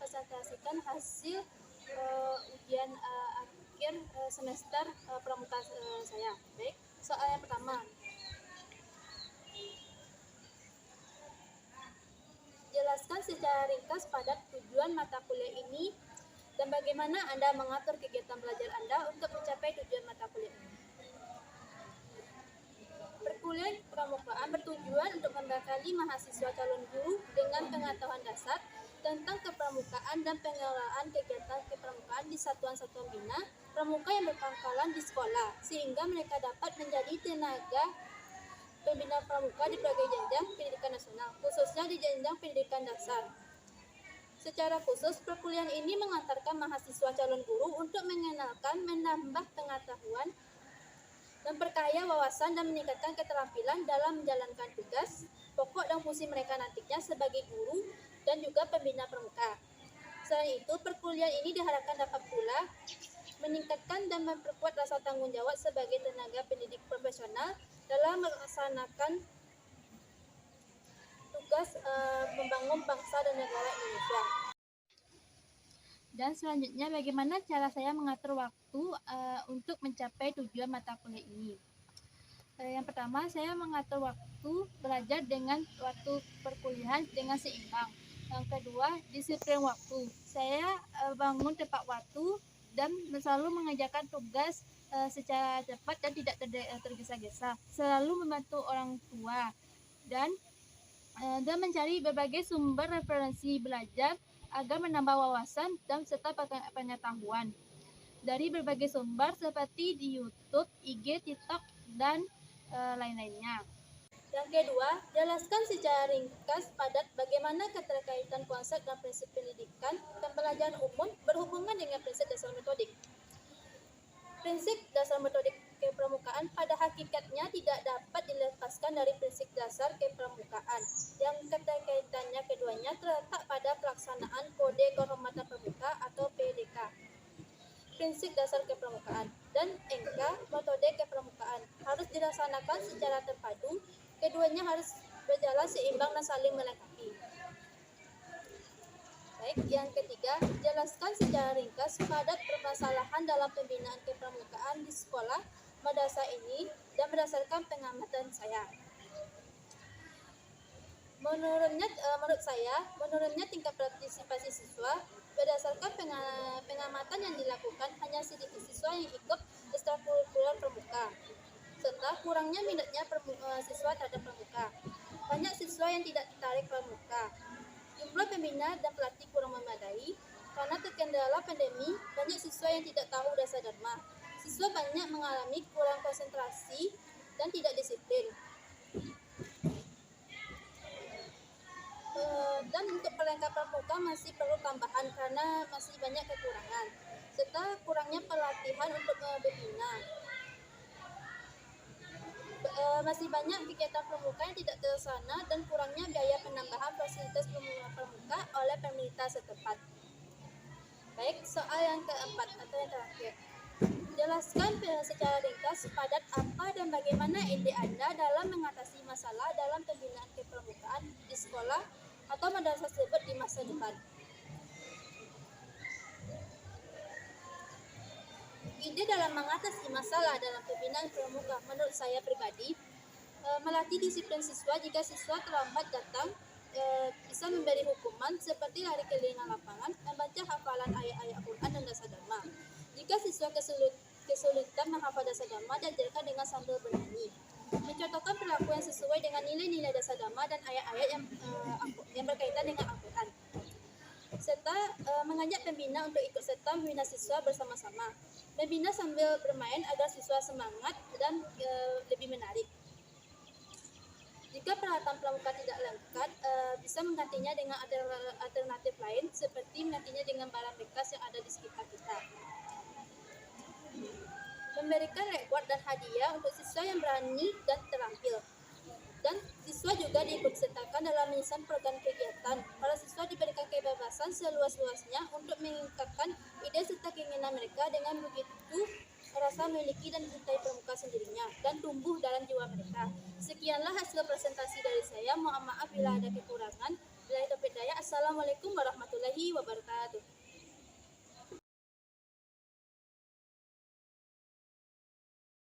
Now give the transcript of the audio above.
mempresentasikan hasil ujian akhir semester pramuka saya. Baik, soal yang pertama. Jelaskan secara ringkas padat tujuan mata kuliah ini dan bagaimana Anda mengatur kegiatan belajar Anda untuk mencapai tujuan mata kuliah ini. Perkuliahan pramukaan bertujuan untuk membekali mahasiswa calon guru dengan pengetahuan dasar tentang kepramukaan dan pengelolaan kegiatan kepramukaan di satuan-satuan bina pramuka yang berpangkalan di sekolah, sehingga mereka dapat menjadi tenaga pembina pramuka di berbagai jenjang pendidikan nasional, khususnya di jenjang pendidikan dasar. Secara khusus, perkuliahan ini mengantarkan mahasiswa calon guru untuk mengenalkan, menambah pengetahuan, memperkaya wawasan dan meningkatkan keterampilan dalam menjalankan tugas, pokok dan fungsi mereka nantinya sebagai guru dan juga pembina pramuka. Selain itu, perkuliahan ini diharapkan dapat pula meningkatkan dan memperkuat rasa tanggung jawab sebagai tenaga pendidik profesional dalam melaksanakan tugas membangun bangsa dan negara Indonesia. Dan selanjutnya, bagaimana cara saya mengatur waktu untuk mencapai tujuan mata kuliah ini? Yang pertama, saya mengatur waktu belajar dengan waktu perkuliahan dengan seimbang. Yang kedua, disiplin waktu. Saya bangun tepat waktu dan selalu mengerjakan tugas secara cepat dan tidak tergesa-gesa. Selalu membantu orang tua dan mencari berbagai sumber referensi belajar agar menambah wawasan dan serta pengetahuan dari berbagai sumber seperti di YouTube, IG, TikTok, dan lain-lainnya. Yang kedua, jelaskan secara ringkas padat bagaimana keterkaitan konsep dan prinsip pendidikan pembelajaran umum berhubungan dengan prinsip dasar metodik. Prinsip dasar metodik kepramukaan pada hakikatnya tidak dapat dilepaskan dari prinsip dasar kepramukaan yang keterkaitannya keduanya terletak pada pelaksanaan Kode Kehormatan Pramuka atau PDK, prinsip dasar kepramukaan, dan NK metode kepramukaan harus dilaksanakan secara terpadu. Keduanya harus berjalan seimbang dan saling melengkapi. Baik, yang ketiga, jelaskan secara ringkas padat permasalahan dalam pembinaan kepramukaan di sekolah madrasah ini dan berdasarkan pengamatan saya. Menurutnya tingkat partisipasi siswa berdasarkan pengamatan yang dilakukan hanya sedikit siswa yang ikut ekstrakurikuler pramuka, serta kurangnya minatnya siswa terhadap pramuka. Banyak siswa yang tidak tertarik pramuka. Jumlah pembina dan pelatih kurang memadai. Karena terkendala pandemi, banyak siswa yang tidak tahu dasar dharma. Siswa banyak mengalami kurang konsentrasi dan tidak disiplin. Dan untuk pelengkap pramuka masih perlu tambahan karena masih banyak kekurangan, serta kurangnya pelatihan untuk membina. Masih banyak kegiatan pramuka yang tidak terlaksana dan kurangnya biaya penambahan fasilitas pramuka oleh pemerintah setempat. Baik, soal yang keempat atau yang terakhir. Jelaskan secara ringkas padat apa dan bagaimana ide Anda dalam mengatasi masalah dalam pembinaan kepramukaan di sekolah atau madrasah tersebut di masa depan. Ide dalam mengatasi masalah dalam pembinaan pramuka menurut saya pribadi, melatih disiplin siswa. Jika siswa terlambat datang, bisa memberi hukuman seperti lari keliling lapangan, membaca hafalan ayat-ayat Al-Quran dan dasar dharma. Jika siswa kesulitan menghafal dasar dharma, diajarkan dengan sambil bernyanyi. Mencontohkan perilaku yang sesuai dengan nilai-nilai dasar dharma dan ayat-ayat yang berkaitan dengan Al-Quran. Serta mengajak pembina untuk ikut serta membina siswa bersama-sama. Membina sambil bermain agar siswa semangat dan lebih menarik. Jika peralatan pramuka tidak lengkap, bisa menggantinya dengan alternatif lain seperti menggantinya dengan barang bekas yang ada di sekitar kita. Memberikan reward dan hadiah untuk siswa yang berani dan terampil. Dan siswa juga diikutsertakan dalam menyusun program kegiatan. Para siswa diberikan kebebasan seluas-luasnya untuk mengungkapkan ide serta keinginan mereka. Dengan begitu, rasa memiliki dan mencintai pramuka sendirinya dan tumbuh dalam jiwa mereka. Sekianlah hasil presentasi dari saya. Mohon maaf bila ada kekurangan. Bila taufiq hidayah. Wassalamualaikum warahmatullahi wabarakatuh.